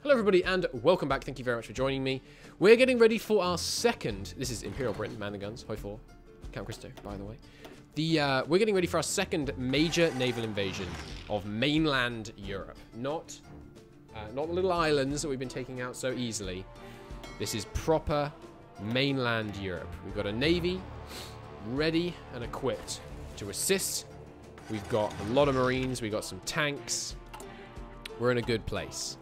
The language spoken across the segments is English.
Hello everybody and welcome back. Thank you very much for joining me. We're getting ready for our second, this is Imperial Britain, man the guns, hoi 4, Count Christo, by the way. We're getting ready for our second major naval invasion of mainland Europe. Not little islands that we've been taking out so easily. This is proper mainland Europe. We've got a navy ready and equipped to assist. We've got a lot of marines, we've got some tanks. We're in a good place.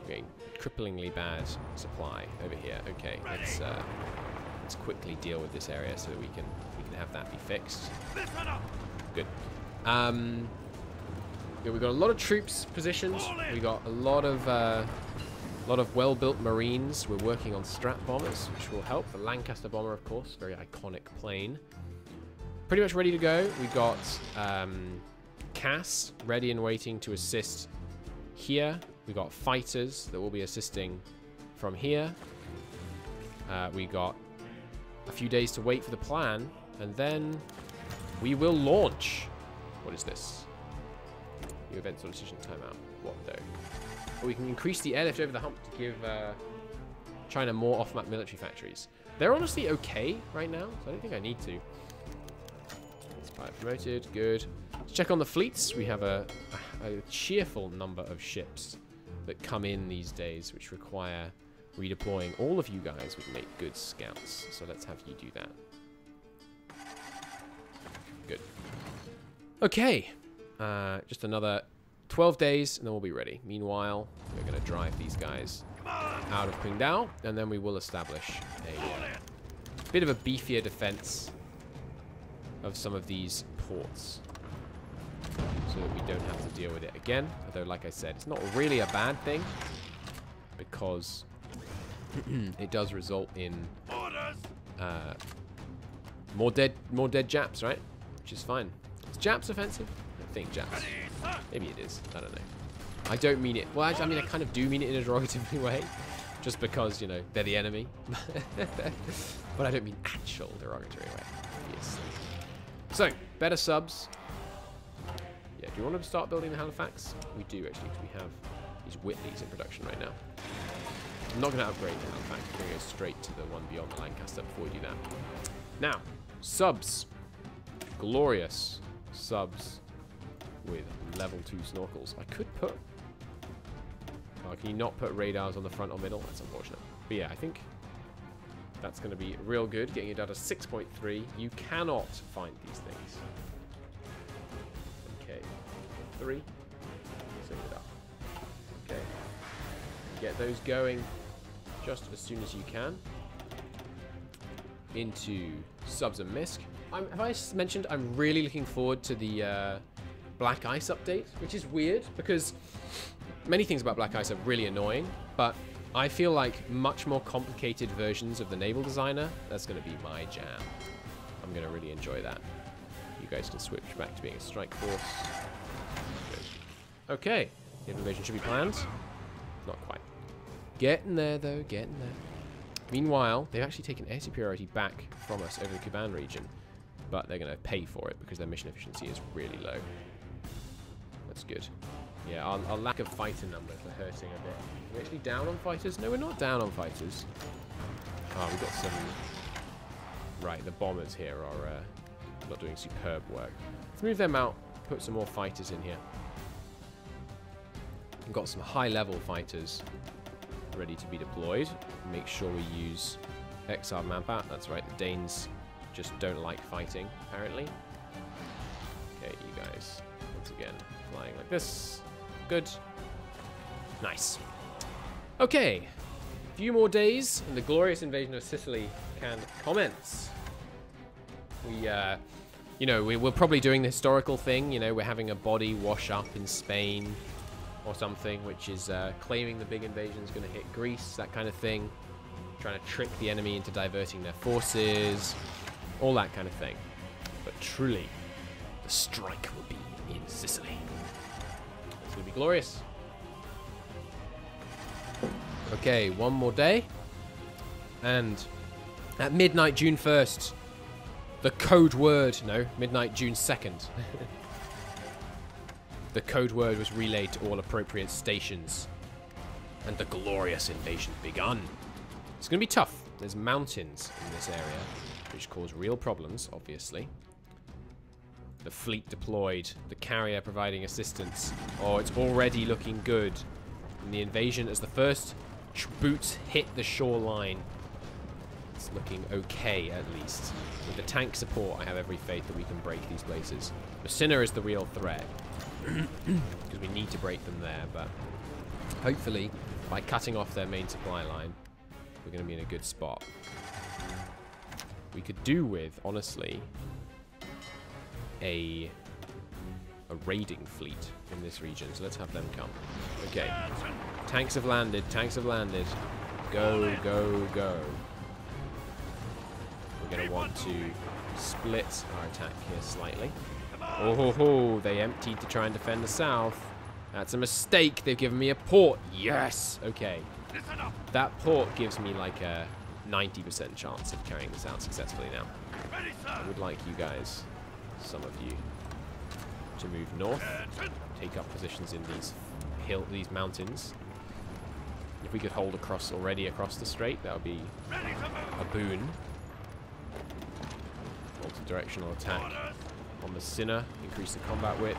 Okay, cripplingly bad supply over here. Okay, let's quickly deal with this area so that we can have that be fixed. Good. Yeah, we've got a lot of troops positioned. We got a lot of well-built marines. We're working on strat bombers, which will help. The Lancaster bomber, of course, very iconic plane. Pretty much ready to go. We've got Cass ready and waiting to assist here. We got fighters that will be assisting from here. We got a few days to wait for the plan, and then we will launch. What is this? New events or decision timeout. What though? Well, we can increase the airlift over the hump to give China more off-map military factories. They're honestly okay right now, so I don't think I need to. Pilot promoted, good. Let's check on the fleets. We have a cheerful number of ships that come in these days, which require redeploying. All of you guys would make good scouts, so let's have you do that. Good. Okay, just another 12 days, and then we'll be ready. Meanwhile, we're going to drive these guys out of Qingdao, and then we will establish a bit of a beefier defense of some of these ports, so that we don't have to deal with it again. Although, like I said, it's not really a bad thing, because it does result in more dead Japs, right? Which is fine. Is Japs offensive? I don't think Japs. Maybe it is. I don't know. I don't mean it. Well, actually, I mean, I kind of do mean it in a derogatory way, just because, you know, they're the enemy. But I don't mean actual derogatory way, obviously. So, better subs. Yeah, do you want to start building the Halifax? We do, actually, because we have these Whitleys in production right now. I'm not going to upgrade the Halifax. We're going to go straight to the one beyond the Lancaster before we do that. Now, subs. Glorious subs with level 2 snorkels. I could put... Oh, can you not put radars on the front or middle? That's unfortunate. But yeah, I think that's going to be real good, getting it down to 6.3. You cannot find these things. Okay. 3. Save it up. Okay. Get those going just as soon as you can. Into subs and MISC. Have I mentioned I'm really looking forward to the Black Ice update, which is weird because many things about Black Ice are really annoying, but I feel like much more complicated versions of the Naval Designer, that's going to be my jam. I'm going to really enjoy that. You guys can switch back to being a strike force. Good. Okay. The invasion should be planned. Not quite. Getting there, though. Getting there. Meanwhile, they've actually taken air superiority back from us over the Kuban region, but they're going to pay for it because their mission efficiency is really low. That's good. Yeah, our lack of fighter numbers are hurting a bit. Are we actually down on fighters? No, we're not down on fighters. Oh, we've got some... Right, the bombers here are not doing superb work. Let's move them out, put some more fighters in here. We've got some high-level fighters ready to be deployed. Make sure we use XR Mampat. That's right, the Danes just don't like fighting, apparently. Okay, you guys, once again, flying like this. Good. Nice. Okay. A few more days and the glorious invasion of Sicily can commence. We're probably doing the historical thing. You know, we're having a body wash up in Spain or something, which is claiming the big invasion is going to hit Greece, that kind of thing. Trying to trick the enemy into diverting their forces, all that kind of thing. But truly, the strike will be in Sicily. It's going to be glorious. Okay, one more day. And at midnight, June 1st, the code word... No, midnight, June 2nd. The code word was relayed to all appropriate stations. And the glorious invasion begun. It's going to be tough. There's mountains in this area, which cause real problems, obviously. The fleet deployed, the carrier providing assistance. Oh, it's already looking good. And the invasion, as the first boots hit the shoreline, it's looking okay, at least. With the tank support, I have every faith that we can break these places. Messina is the real threat, because we need to break them there, but hopefully, by cutting off their main supply line, we're going to be in a good spot. We could do with, honestly, a raiding fleet in this region. So let's have them come. Okay. Tanks have landed. Tanks have landed. Go, go, go. We're going to want to split our attack here slightly. Oh, ho, ho. They emptied to try and defend the south. That's a mistake. They've given me a port. Yes. Okay. That port gives me like a 90% chance of carrying this out successfully now. I would like you guys, some of you, to move north, take up positions in these mountains. If we could hold across the strait, that would be a boon. Multi-directional attack on the Sinner, increase the combat width,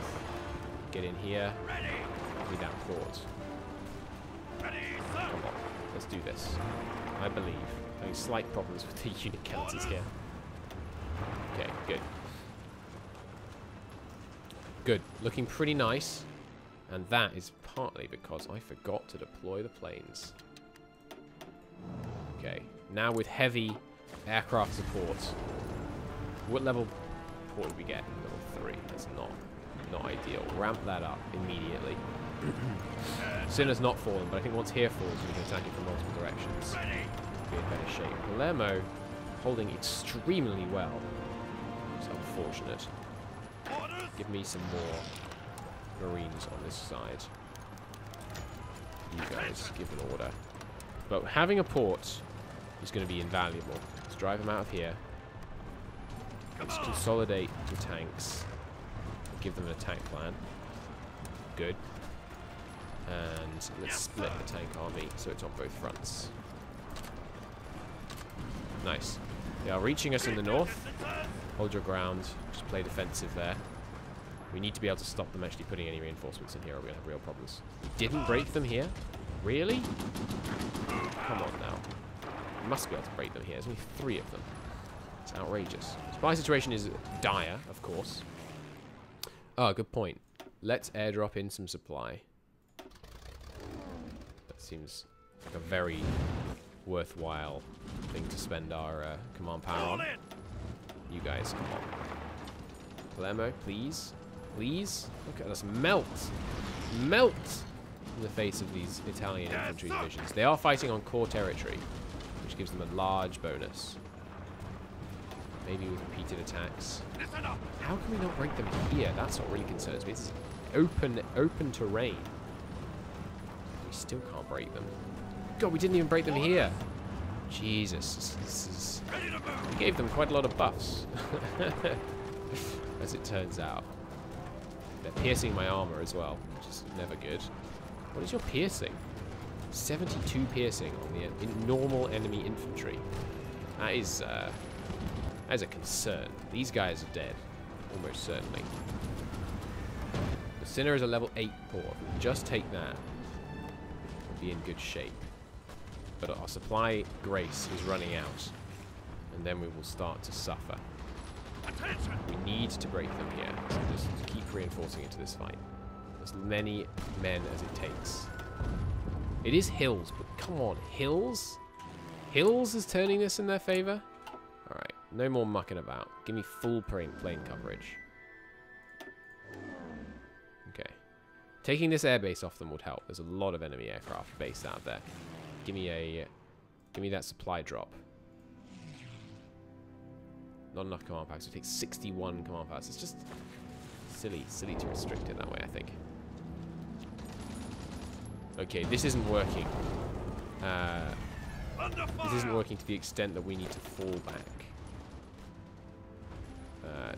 get in here, with that port. Come on, let's do this. I believe. Having slight problems with the unit counters here. Okay, good. Good. Looking pretty nice. And that is partly because I forgot to deploy the planes. Okay. Now with heavy aircraft support. What level port did we get? Level 3. That's not ideal. Ramp that up immediately. Sinner's not fallen, but I think once here falls, we can attack it from multiple directions. Be in better shape. Palermo holding extremely well. It's unfortunate. Give me some more Marines on this side. You guys give an order. But having a port is going to be invaluable. Let's drive them out of here. Let's consolidate the tanks. Give them an attack plan. Good. And let's split the tank army so it's on both fronts. Nice. They are reaching us in the north. Hold your ground. Just play defensive there. We need to be able to stop them actually putting any reinforcements in here or we're going to have real problems. We didn't break them here? Really? Come on now. We must be able to break them here. There's only 3 of them. It's outrageous. Supply situation is dire, of course. Oh, good point. Let's airdrop in some supply. That seems like a very worthwhile thing to spend our command power on. You guys, come on. Palermo, please. Please. Look at us melt. Melt in the face of these Italian infantry divisions. They are fighting on core territory, which gives them a large bonus. Maybe with repeated attacks. How can we not break them here? That's what really concerns me. This is open terrain. We still can't break them. God, we didn't even break them here. Jesus, this is... We gave them quite a lot of buffs, as it turns out. They're piercing my armor as well, which is never good. What is your piercing? 72 piercing on the normal enemy infantry. That is a concern. These guys are dead, almost certainly. The Sinner is a level 8 port. If we can just take that, we'll be in good shape. But our supply grace is running out, and then we will start to suffer. We need to break them here. So just keep reinforcing into this fight. As many men as it takes. It is Hills, but come on, Hills? Hills is turning this in their favor? Alright, no more mucking about. Give me full plane coverage. Okay. Taking this airbase off them would help. There's a lot of enemy aircraft based out there. Give me that supply drop. Not enough command packs. It takes 61 command packs. It's just silly to restrict it that way, I think. Okay, this isn't working. This isn't working to the extent that we need to fall back.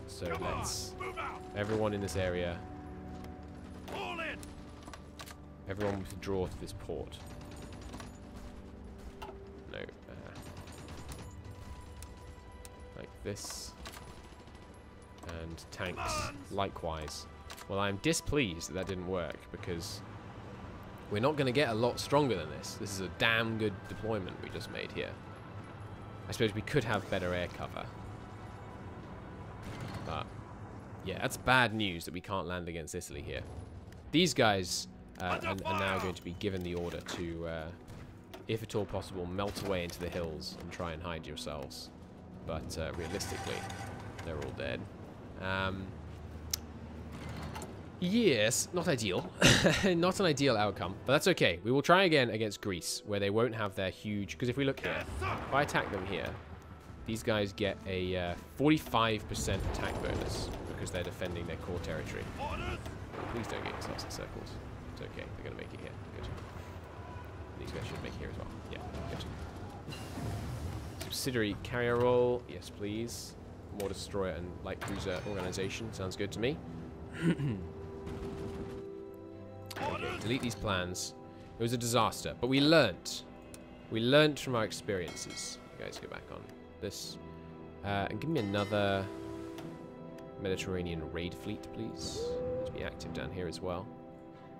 So let's... Everyone in this area... Everyone withdraw to this port. No. Like this. And tanks, likewise. Well, I'm displeased that didn't work, because we're not going to get a lot stronger than this. This is a damn good deployment we just made here. I suppose we could have better air cover. But, yeah, that's bad news that we can't land against Italy here. These guys are now going to be given the order to, if at all possible, melt away into the hills and try and hide yourselves. But realistically, they're all dead. Yes, not ideal. Not an ideal outcome, but that's okay. We will try again against Greece, where they won't have their huge... Because if we look here, if I attack them here, these guys get a 45% attack bonus because they're defending their core territory. Please don't get yourselves in circles. It's okay. They're going to make it here. Good. These guys should make it here as well. Yeah, good. Subsidiary carrier roll. Yes, please. More destroyer and light cruiser organization. Sounds good to me. Okay, delete these plans. It was a disaster, but we learnt. We learnt from our experiences. You guys go back on this. And give me another Mediterranean raid fleet, please. To be active down here as well.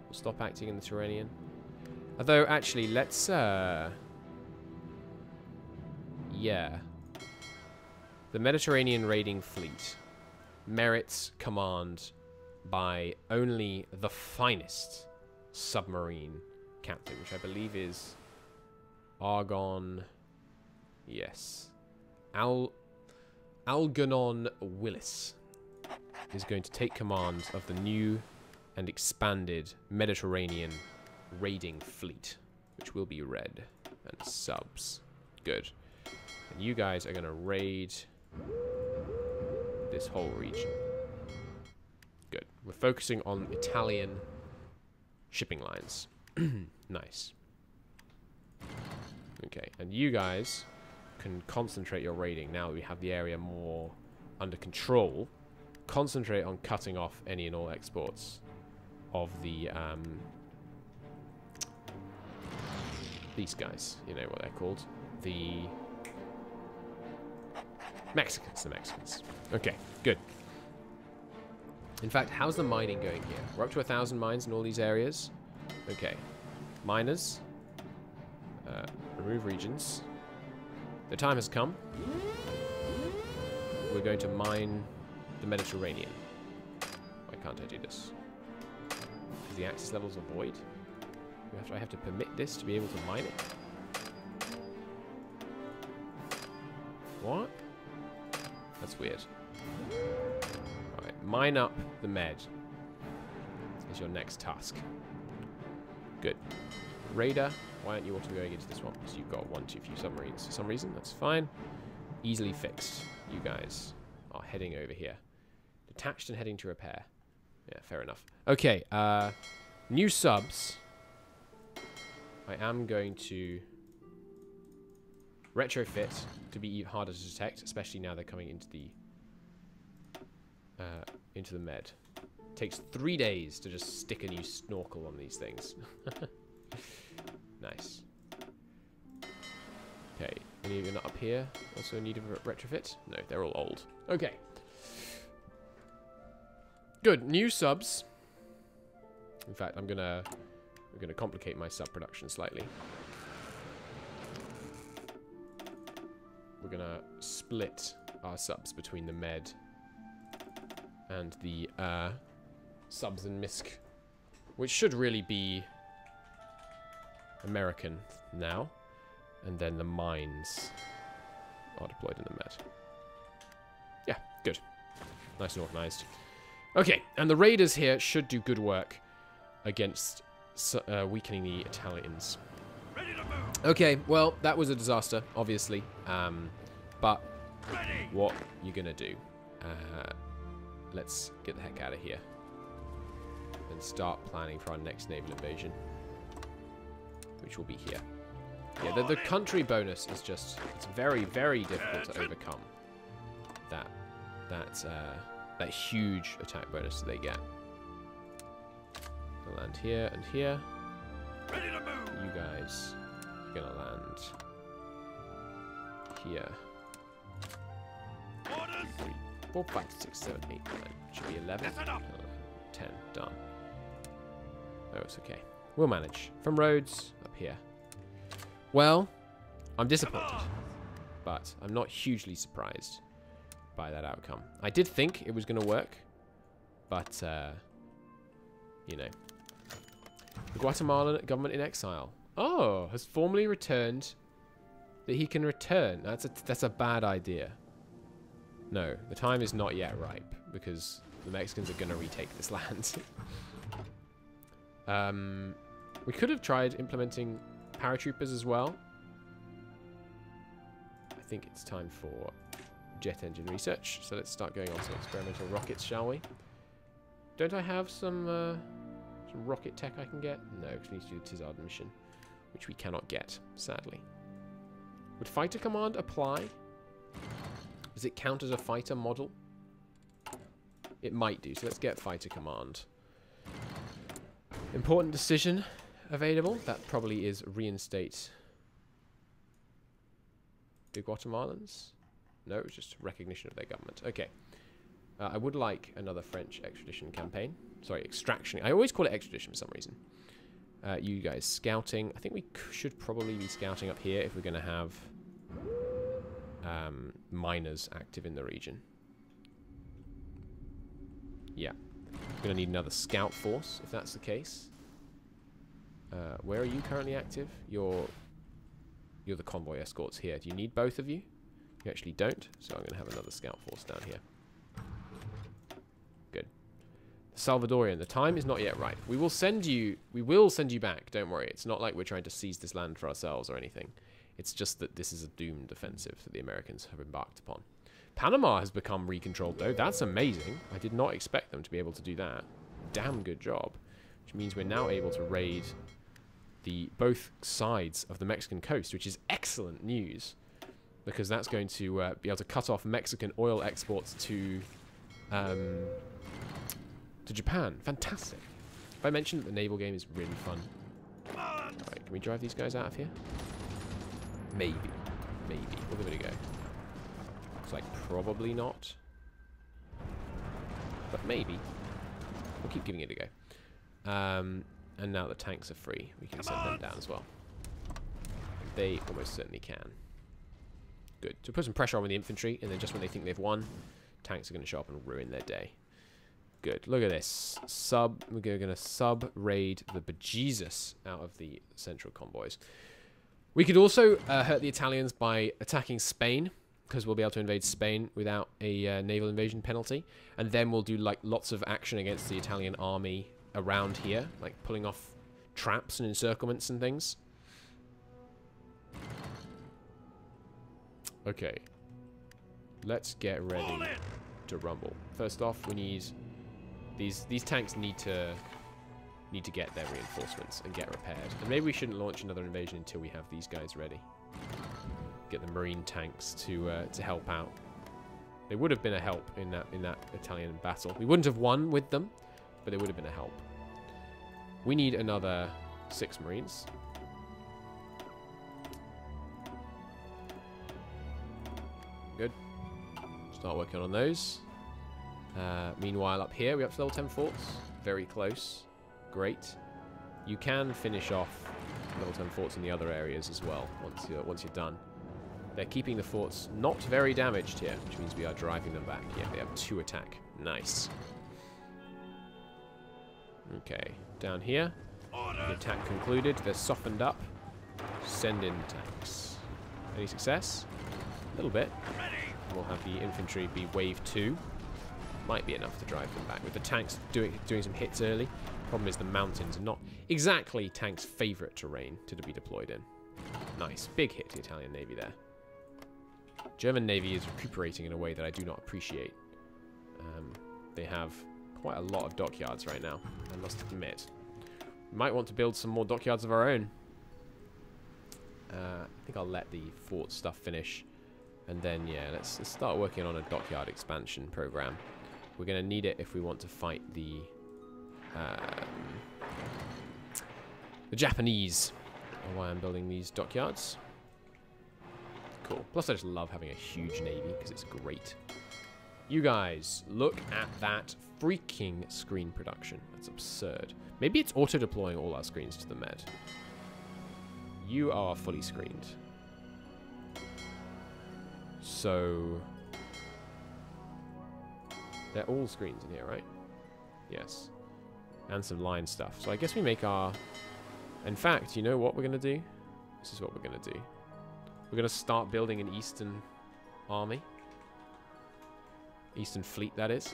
We'll stop acting in the Tyrrhenian. Although, actually, let's... yeah. The Mediterranean raiding fleet merits command by only the finest submarine captain, which I believe is Argon. Yes. Algernon Willis is going to take command of the new and expanded Mediterranean raiding fleet, which will be red and subs. Good. And you guys are going to raid this whole region. Good. We're focusing on Italian shipping lines. Nice. Okay, and you guys can concentrate your raiding now that we have the area more under control. Concentrate on cutting off any and all exports of the these guys. You know what they're called. The Mexicans. The Mexicans. Okay, good. In fact, how's the mining going here? We're up to 1,000 mines in all these areas. Okay. Miners. Remove regions. The time has come. We're going to mine the Mediterranean. Why can't I do this? Because the access levels are void? Do I have to permit this to be able to mine it? What? That's weird. Alright, mine up the Med is your next task. Good. Raider, why aren't you also going into this one? Because you've got 1 too few submarines. For some reason, that's fine. Easily fixed. You guys are heading over here. Detached and heading to repair. Yeah, fair enough. Okay, new subs. I am going to retrofit to be harder to detect, especially now they're coming into the Med. It takes 3 days to just stick a new snorkel on these things. Nice. Okay, any of you not up here also need a retrofit? No, they're all old. Okay. Good, new subs. In fact, I'm gonna complicate my sub production slightly. We're gonna split our subs between the Med and the subs in Misk, which should really be American now, and then the mines are deployed in the Med. Yeah, good. Nice and organized. Okay, and the raiders here should do good work against weakening the Italians. Okay, well, that was a disaster, obviously. But what you gonna do? Let's get the heck out of here and start planning for our next naval invasion, which will be here. Yeah, the country bonus is just, it's very, very difficult to overcome. That huge attack bonus that they get. I'll land here and here. You guys are gonna land here. 3, 4, 5, 6, 7, 8, 9. Should be 11. 10. Done. Oh, it's okay. We'll manage. From roads, up here. Well, I'm disappointed. But I'm not hugely surprised by that outcome. I did think it was going to work. But, you know. The Guatemalan government in exile. Oh, has formally returned that he can return. That's a bad idea. No, the time is not yet ripe because the Mexicans are going to retake this land. We could have tried implementing paratroopers as well. I think it's time for jet engine research. So let's start going on some experimental rockets, shall we? Don't I have some rocket tech I can get? No, because we need to do the Tizard mission, which we cannot get, sadly. Would fighter command apply? Does it count as a fighter model? It might do, so let's get fighter command. Important decision available. That probably is reinstate the Guatemalans. No, it's just recognition of their government. Okay. I would like another French extradition campaign. Sorry, extraction. I always call it extradition for some reason. You guys scouting. I think we should probably be scouting up here if we're going to have miners active in the region. Yeah. We're going to need another scout force if that's the case. Where are you currently active? You're the convoy escorts here. Do you need both of you? You actually don't, so I'm going to have another scout force down here. Good. Salvadorian, the time is not yet right. We will send you back, don't worry. It's not like we're trying to seize this land for ourselves or anything. It's just that this is a doomed offensive that the Americans have embarked upon. Panama has become recontrolled, though. That's amazing. I did not expect them to be able to do that. Damn good job. Which means we're now able to raid both sides of the Mexican coast, which is excellent news. Because that's going to be able to cut off Mexican oil exports to Japan. Fantastic. If I mentioned that the naval game is really fun. Alright, can we drive these guys out of here? Maybe. Maybe. We'll give it a go. Looks like probably not. But maybe. We'll keep giving it a go. And now the tanks are free. We can send them down as well. They almost certainly can. Good. So put some pressure on with the infantry, and then just when they think they've won, tanks are going to show up and ruin their day. Good. Look at this. We're going to sub-raid the bejesus out of the central convoys. We could also hurt the Italians by attacking Spain, because we'll be able to invade Spain without a naval invasion penalty. And then we'll do like lots of action against the Italian army around here, like pulling off traps and encirclements and things. Okay. Let's get ready to rumble. First off, we need these tanks need to get their reinforcements and get repaired. And maybe we shouldn't launch another invasion until we have these guys ready. Get the marine tanks to help out. They would have been a help in that Italian battle. We wouldn't have won with them, but they would have been a help. We need another 6 marines. Good. Start working on those. Meanwhile, up here, we're up to level 10 forts. Very close. Great. You can finish off level 10 forts in the other areas as well once you're done. They're keeping the forts not very damaged here, which means we are driving them back. Yeah, they have 2 attack. Nice. Okay, down here. The attack concluded. They're softened up. Send in tanks. Any success? A little bit. We'll have the infantry be wave 2. Might be enough to drive them back. With the tanks doing some hits early. Problem is the mountains are not exactly tanks' favourite terrain to be deployed in. Nice. Big hit to the Italian Navy there. German Navy is recuperating in a way that I do not appreciate. They have quite a lot of dockyards right now, I must admit. We might want to build some more dockyards of our own. I think I'll let the fort stuff finish. And then, yeah, let's start working on a dockyard expansion program. We're going to need it if we want to fight the Japanese. Why I'm building these dockyards. cool. Plus, I just love having a huge navy because it's great. You guys, look at that freaking screen production. That's absurd. Maybe it's auto-deploying all our screens to the med. You are fully screened. So... they're all screens in here, right? Yes. And some line stuff. So I guess we make our... in fact, you know what we're going to do? This is what we're going to do. We're going to start building an Eastern army. Eastern fleet, that is.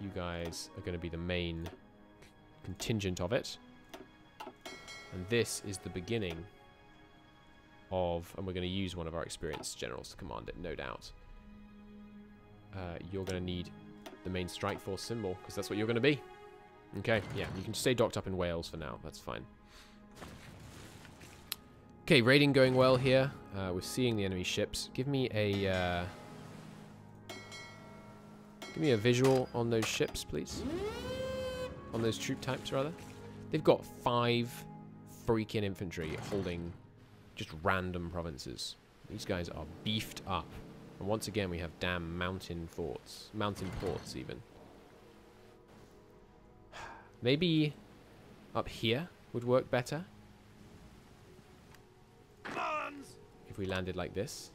You guys are going to be the main contingent of it. And this is the beginning of... and we're going to use one of our experienced generals to command it, no doubt. You're going to need the main strike force symbol, because that's what you're going to be. Okay, yeah, you can stay docked up in Wales for now. That's fine. Okay, raiding going well here. We're seeing the enemy ships. Give me a visual on those ships, please. On those troop types, rather. They've got 5 freaking infantry holding just random provinces. These guys are beefed up. And once again, we have damn mountain forts. Mountain ports, even. Maybe up here would work better. If we landed like this.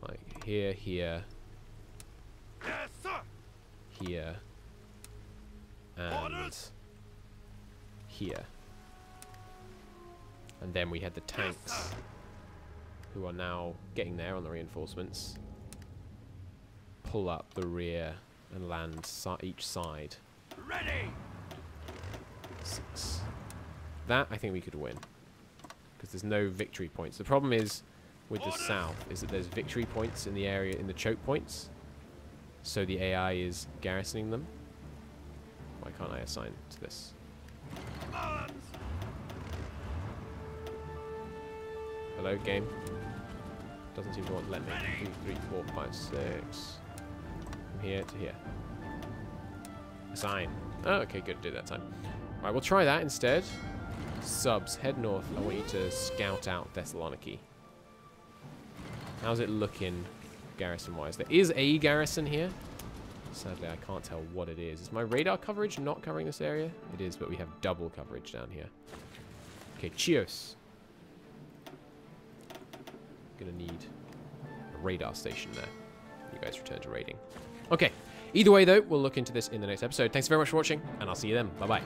Like here, here. Yes, sir. Here. And here. And then we had the tanks, who are now getting there on the reinforcements. Pull up the rear and land each side. Ready. 6. That I think we could win, because there's no victory points. The problem is with the south is that there's victory points in the area, in the choke points. So the AI is garrisoning them. Why can't I assign to this? Hello, game. Doesn't seem to want to let me. 2, 3, 4, 5, 6. From here to here. Assign. Oh, okay, good. Did that time. Alright, we'll try that instead. Subs, head north. I want you to scout out Thessaloniki. How's it looking garrison-wise? There is a garrison here. Sadly, I can't tell what it is. Is my radar coverage not covering this area? It is, but we have double coverage down here. Okay, cheers. Gonna need a radar station there. You guys return to raiding. Okay. Either way, though, we'll look into this in the next episode. Thanks very much for watching, and I'll see you then. Bye-bye.